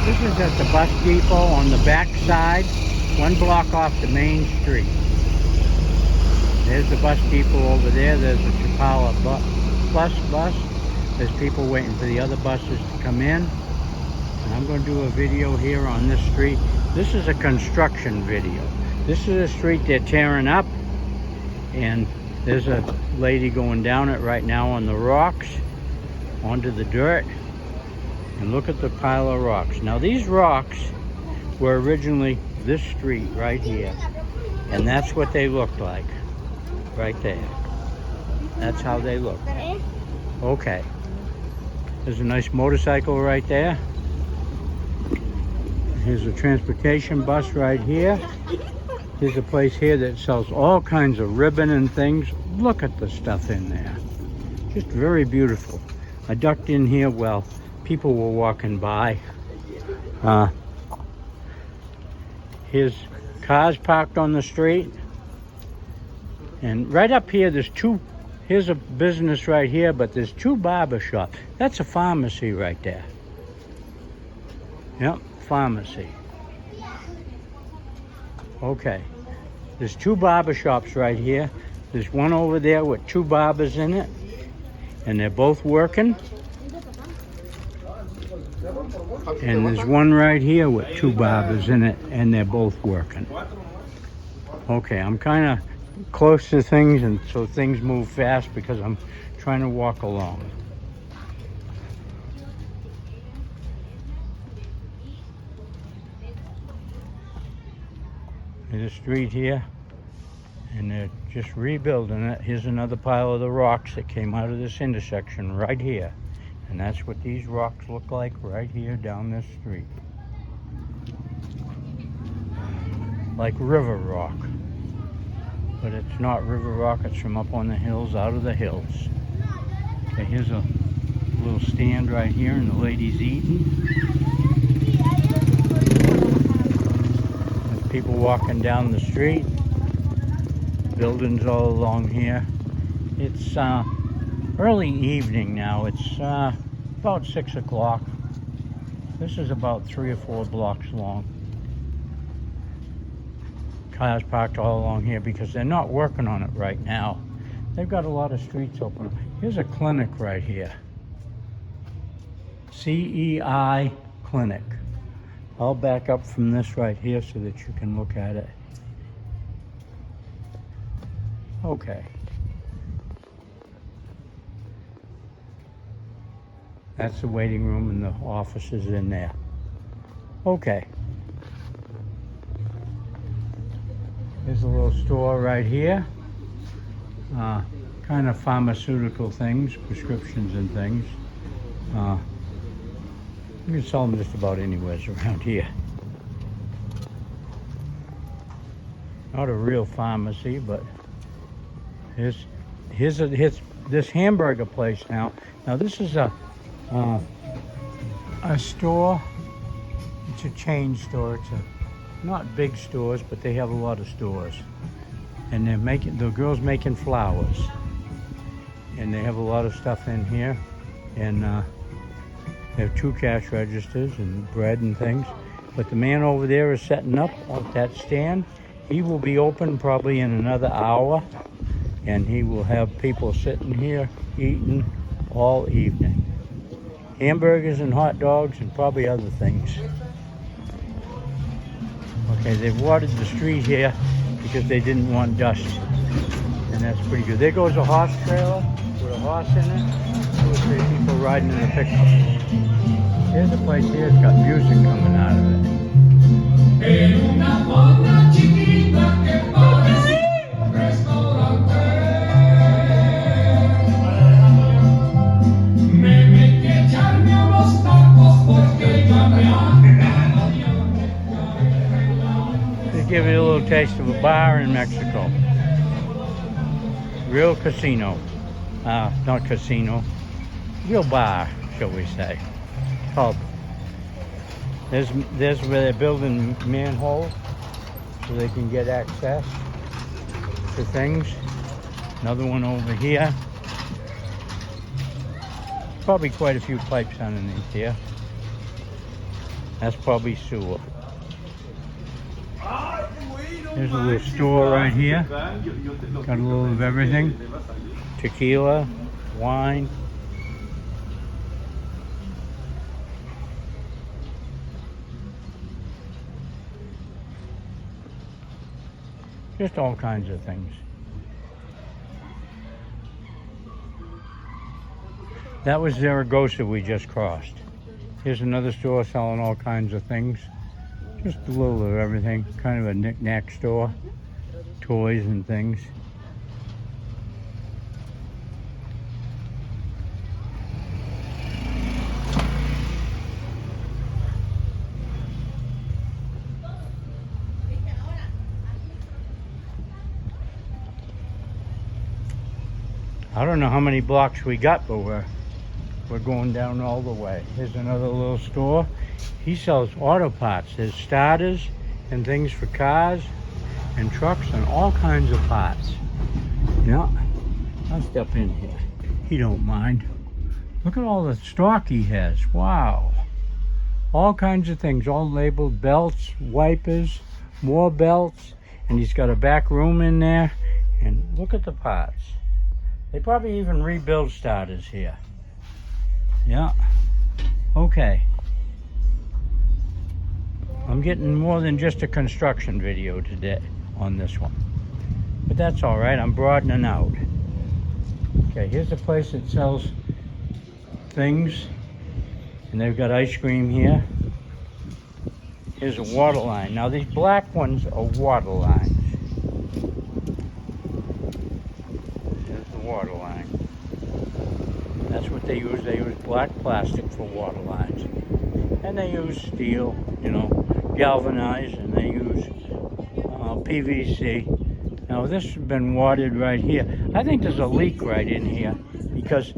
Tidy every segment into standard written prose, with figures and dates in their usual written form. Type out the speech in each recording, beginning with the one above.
This is at the bus depot on the back side, 1 block off the main street. There's the bus depot over there. There's the Chapala bus. There's people waiting for the other buses to come in. And I'm going to do a video here on this street. This is a construction video. This is a street they're tearing up. And there's a lady going down it right now on the rocks, onto the dirt. And look at the pile of rocks. Now these rocks were originally this street right here. And that's what they looked like. Right there. That's how they look. Okay. There's a nice motorcycle right there. Here's a transportation bus right here. There's a place here that sells all kinds of ribbon and things. Look at the stuff in there. Just very beautiful. I ducked in here while people were walking by. Here's cars parked on the street. And right up here, here's a business right here, but there's 2 barber shops. That's a pharmacy right there. Yep, pharmacy. Okay. There's 2 barber shops right here. There's one over there with 2 barbers in it. And they're both working. And there's one right here with 2 barbers in it, and they're both working. Okay, I'm kind of close to things, and so things move fast because I'm trying to walk along. There's a street here, and they're just rebuilding it. Here's another pile of the rocks that came out of this intersection right here. And that's what these rocks look like right here down this street. Like river rock. But it's not river rock, it's from up on the hills, out of the hills. Okay, here's a little stand right here, and the lady's eating. There's people walking down the street. Buildings all along here. It's early evening now. It's about 6 o'clock. This is about 3 or 4 blocks long. Cars parked all along here because they're not working on it right now. They've got a lot of streets open. Here's a clinic right here. CEI Clinic. I'll back up from this right here so that you can look at it. Okay. That's the waiting room, and the office is in there. Okay. There's a little store right here. Kind of pharmaceutical things, prescriptions and things. You can sell them just about anywhere around here. Not a real pharmacy, but here's this hamburger place now. Now this is a store. It's a chain store. It's not big stores, but they have a lot of stores. And the girl's making flowers. And they have a lot of stuff in here. And they have 2 cash registers and bread and things. But the man over there is setting up that stand. He will be open probably in another hour. And he will have people sitting here eating all evening. Hamburgers and hot dogs and probably other things. Okay, they've watered the street here because they didn't want dust. And that's pretty good. There goes a horse trailer with a horse in it. 2 or 3 people riding in a pickup. Here's a place here that's got music coming out of it. Give you a little taste of a bar in Mexico. Real casino. Not casino. Real bar, shall we say. Pub. There's where they're building manholes so they can get access to things. Another one over here. Probably quite a few pipes underneath here. That's probably sewer. There's a little store right here. Got a little of everything. Tequila, wine. Just all kinds of things. That was Zaragoza we just crossed. Here's another store selling all kinds of things. Just a little of everything. Kind of a knick-knack store. Toys and things. I don't know how many blocks we got, but we're going down all the way. Here's another little store. He sells auto parts. There's starters and things for cars and trucks and all kinds of parts. Yeah, I'll step in here. He don't mind. Look at all the stock he has. Wow. All kinds of things, all labeled belts, wipers, more belts, and he's got a back room in there. And look at the parts. They probably even rebuild starters here. Yeah. Okay. I'm getting more than just a construction video today on this one. But that's all right. I'm broadening out. Okay, here's a place that sells things. And they've got ice cream here. Here's a water line. Now these black ones are water lines. Water line. That's what they use. They use black plastic for water lines. And they use steel, you know, galvanized, and they use PVC. Now this has been watered right here. I think there's a leak right in here because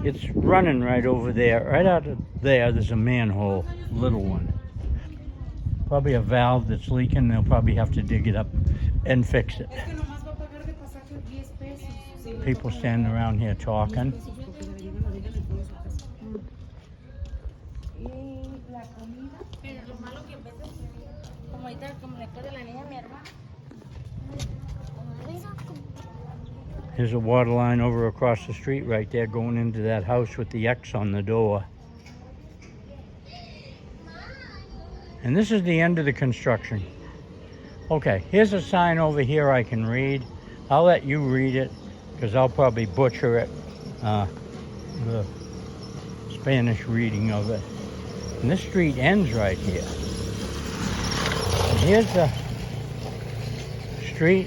it's running right over there. Right out of there, there's a manhole, little one. Probably a valve that's leaking. They'll probably have to dig it up and fix it. People standing around here talking. Here's a water line over across the street right there going into that house with the X on the door. And this is the end of the construction. Okay, here's a sign over here I can read. I'll let you read it because I'll probably butcher it, the Spanish reading of it. And this street ends right here. And here's the street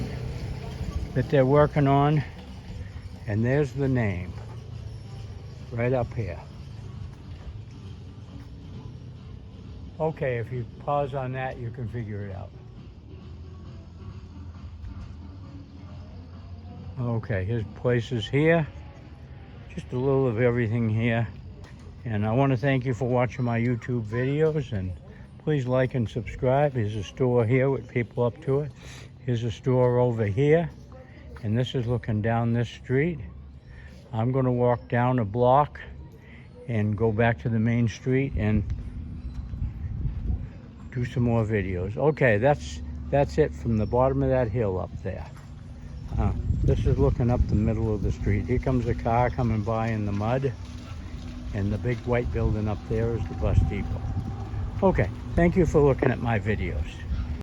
that they're working on, and there's the name right up here. Okay, if you pause on that, you can figure it out. Okay, here's places here. Just a little of everything here. And I want to thank you for watching my YouTube videos, and please like and subscribe. Here's a store here with people up to it. Here's a store over here. And this is looking down this street. I'm going to walk down a block and go back to the main street and do some more videos. Okay, that's it from the bottom of that hill up there. This is looking up the middle of the street. Here comes a car coming by in the mud, and the big white building up there is the bus depot. Okay, thank you for looking at my videos.